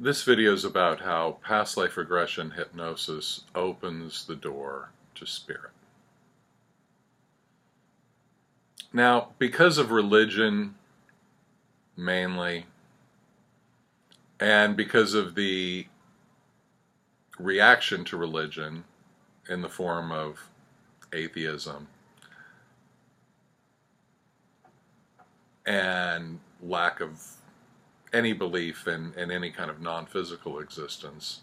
This video is about how past life regression hypnosis opens the door to spirit. Now, because of religion mainly, and because of the reaction to religion in the form of atheism and lack of any belief in any kind of non-physical existence,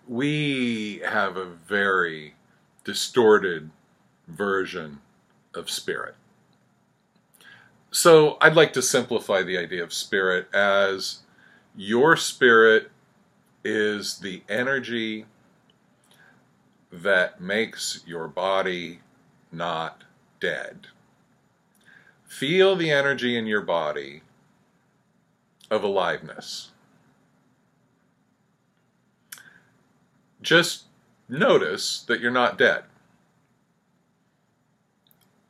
we have a very distorted version of spirit. So I'd like to simplify the idea of spirit as your spirit is the energy that makes your body not dead. Feel the energy in your body of aliveness. Just notice that you're not dead.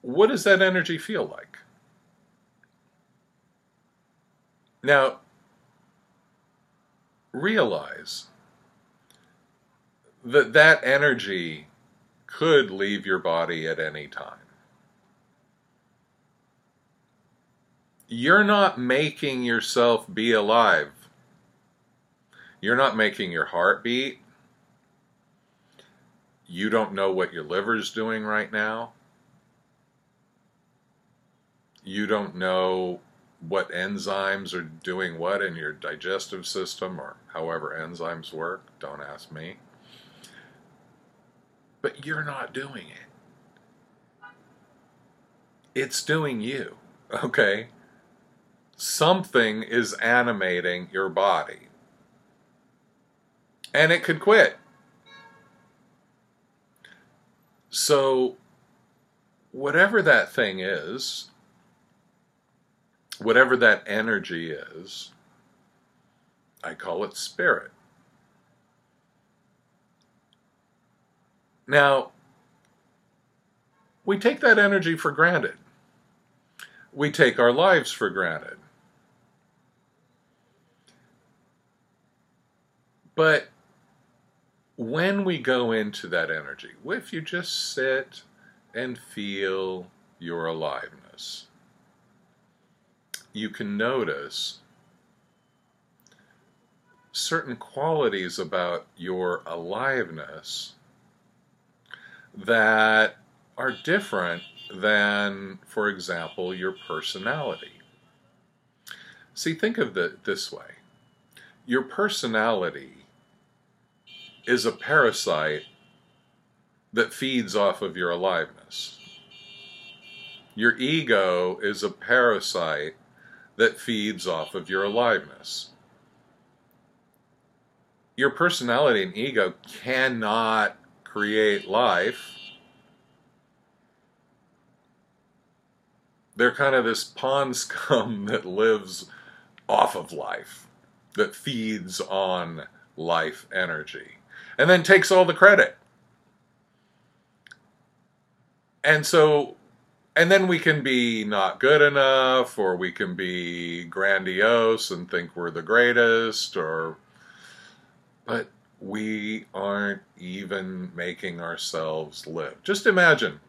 What does that energy feel like? Now, realize that that energy could leave your body at any time. You're not making yourself be alive. You're not making your heart beat. You don't know what your liver's doing right now. You don't know what enzymes are doing what in your digestive system, or however enzymes work. Don't ask me. But you're not doing it. It's doing you, okay? Something is animating your body. And it could quit. So, whatever that thing is, whatever that energy is, I call it spirit. Now, we take that energy for granted. We take our lives for granted. But when we go into that energy, if you just sit and feel your aliveness, you can notice certain qualities about your aliveness that are different than, for example, your personality. See, think of it this way. Your personality is a parasite that feeds off of your aliveness. Your ego is a parasite that feeds off of your aliveness. Your personality and ego cannot create life. They're kind of this pond scum that lives off of life, that feeds on life energy, and then takes all the credit. And then we can be not good enough, or we can be grandiose and think we're the greatest, but we aren't even making ourselves live. Just imagine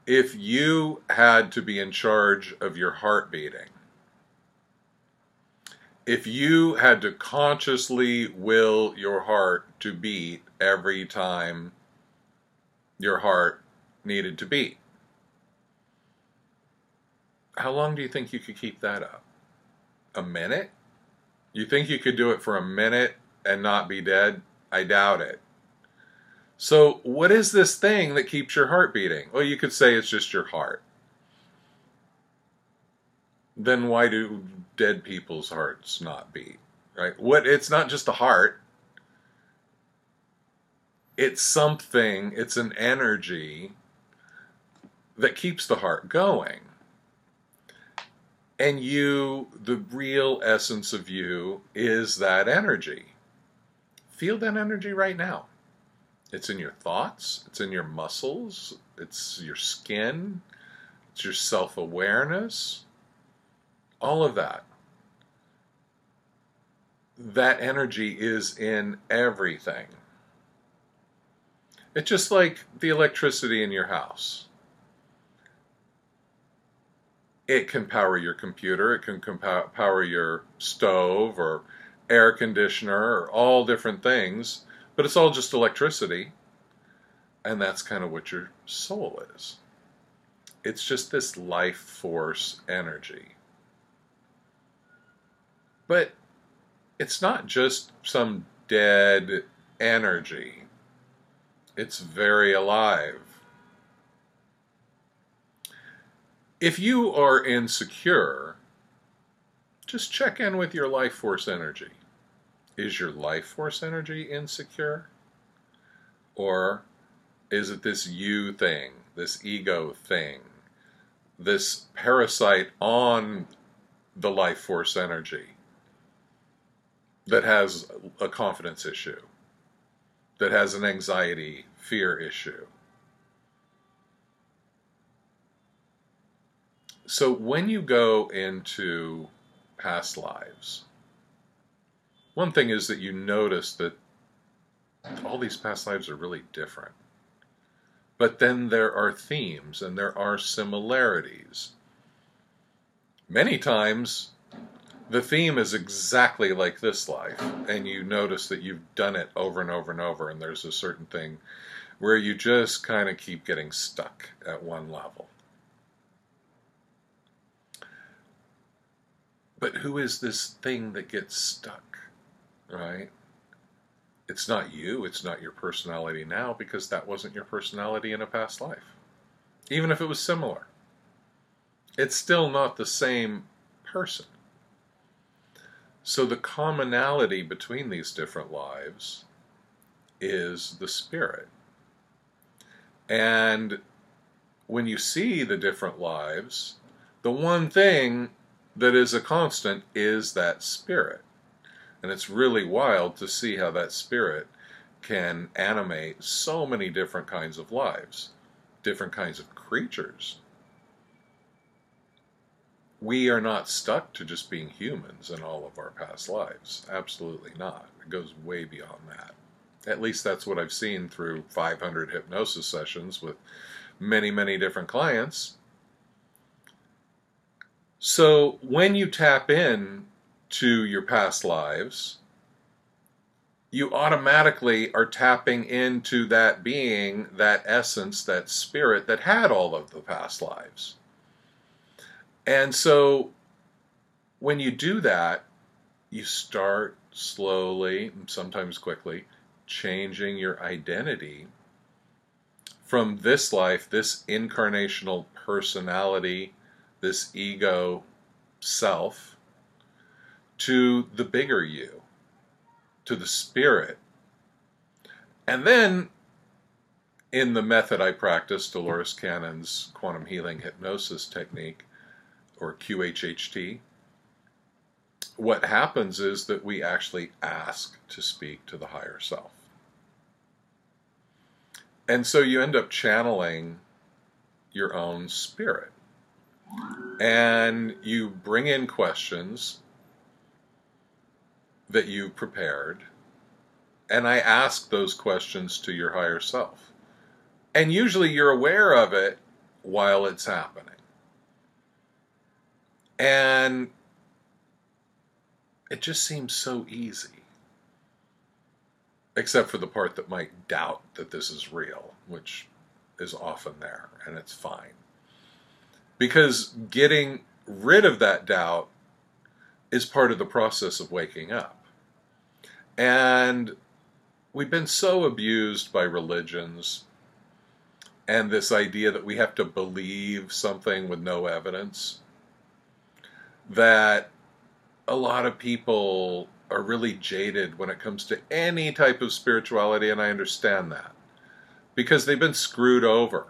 if you had to be in charge of your heart beating. If you had to consciously will your heart to beat every time your heart needed to beat, how long do you think you could keep that up? A minute? You think you could do it for a minute and not be dead? I doubt it. So what is this thing that keeps your heart beating? Well, you could say it's just your heart. Then why do dead people's hearts not beat? Right? It's not just the heart. It's something, it's an energy that keeps the heart going. And you, the real essence of you, is that energy. Feel that energy right now. It's in your thoughts, it's in your muscles, it's your skin, it's your self-awareness, all of that. that energy is in everything. It's just like the electricity in your house. It can power your computer, it can power your stove or air conditioner or all different things, but it's all just electricity. And that's kind of what your soul is. It's just this life force energy. But it's not just some dead energy. It's very alive. If you are insecure, just check in with your life force energy. Is your life force energy insecure? Or is it this you thing, this ego thing, this parasite on the life force energy that has a confidence issue, that has an anxiety, fear issue? So when you go into past lives, one thing is that you notice that all these past lives are really different. But then there are themes and there are similarities. Many times the theme is exactly like this life, and you notice that you've done it over and over and over, and there's a certain thing where you just kind of keep getting stuck at one level. But who is this thing that gets stuck, right? It's not you, it's not your personality now, because that wasn't your personality in a past life. Even if it was similar. It's still not the same person. So the commonality between these different lives is the spirit. And when you see the different lives, the one thing that is a constant is that spirit. And it's really wild to see how that spirit can animate so many different kinds of lives, different kinds of creatures. We are not stuck to just being humans in all of our past lives. Absolutely not. It goes way beyond that. At least that's what I've seen through 500 hypnosis sessions with many, many different clients. So when you tap in to your past lives, you automatically are tapping into that being, that essence, that spirit that had all of the past lives. And so when you do that, you start slowly, sometimes quickly, changing your identity from this life, this incarnational personality, this ego self, to the bigger you, to the spirit. And then, in the method I practice, Dolores Cannon's quantum healing hypnosis technique, or QHHT, what happens is that we actually ask to speak to the higher self. And so you end up channeling your own spirit. And you bring in questions that you prepared, and I ask those questions to your higher self. And usually you're aware of it while it's happening. And it just seems so easy. Except for the part that might doubt that this is real, which is often there, and it's fine. Because getting rid of that doubt is part of the process of waking up. And we've been so abused by religions and this idea that we have to believe something with no evidence, that a lot of people are really jaded when it comes to any type of spirituality, and I understand that. Because they've been screwed over.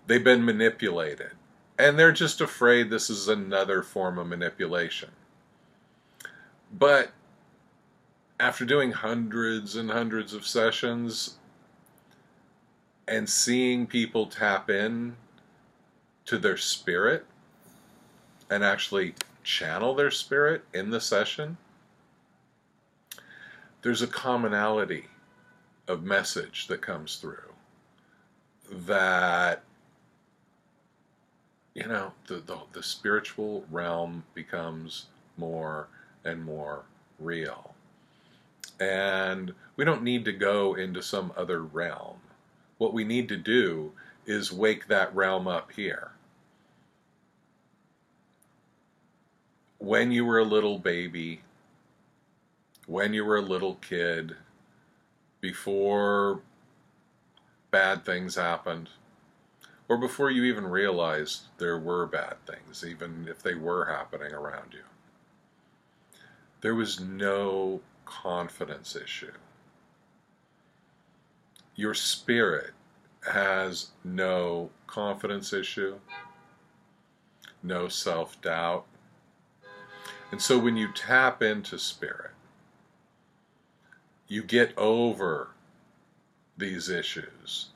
They've been manipulated. And they're just afraid this is another form of manipulation. But after doing hundreds and hundreds of sessions and seeing people tap in to their spirit and actually channel their spirit in the session, there's a commonality of message that comes through that, you know, the spiritual realm becomes more and more real. And we don't need to go into some other realm. What we need to do is wake that realm up here. When you were a little baby, when you were a little kid, before bad things happened, or before you even realized there were bad things, even if they were happening around you, there was no confidence issue. Your spirit has no confidence issue, no self-doubt. And so when you tap into spirit, you get over these issues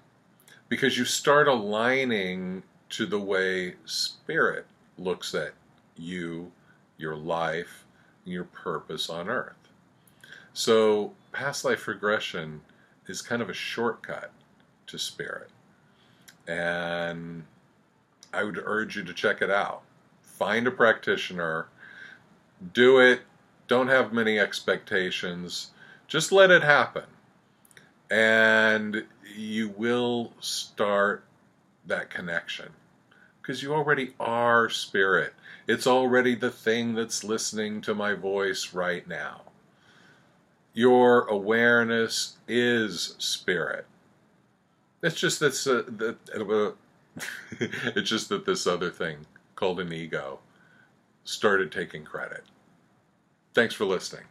because you start aligning to the way spirit looks at you, your life, and your purpose on earth. So past life regression is kind of a shortcut to spirit. And I would urge you to check it out. Find a practitioner, do it, don't have many expectations, just let it happen. And you will start that connection because you already are spirit. It's already the thing that's listening to my voice right now. Your awareness is spirit. It's just it's just that this other thing called an ego started taking credit. Thanks for listening.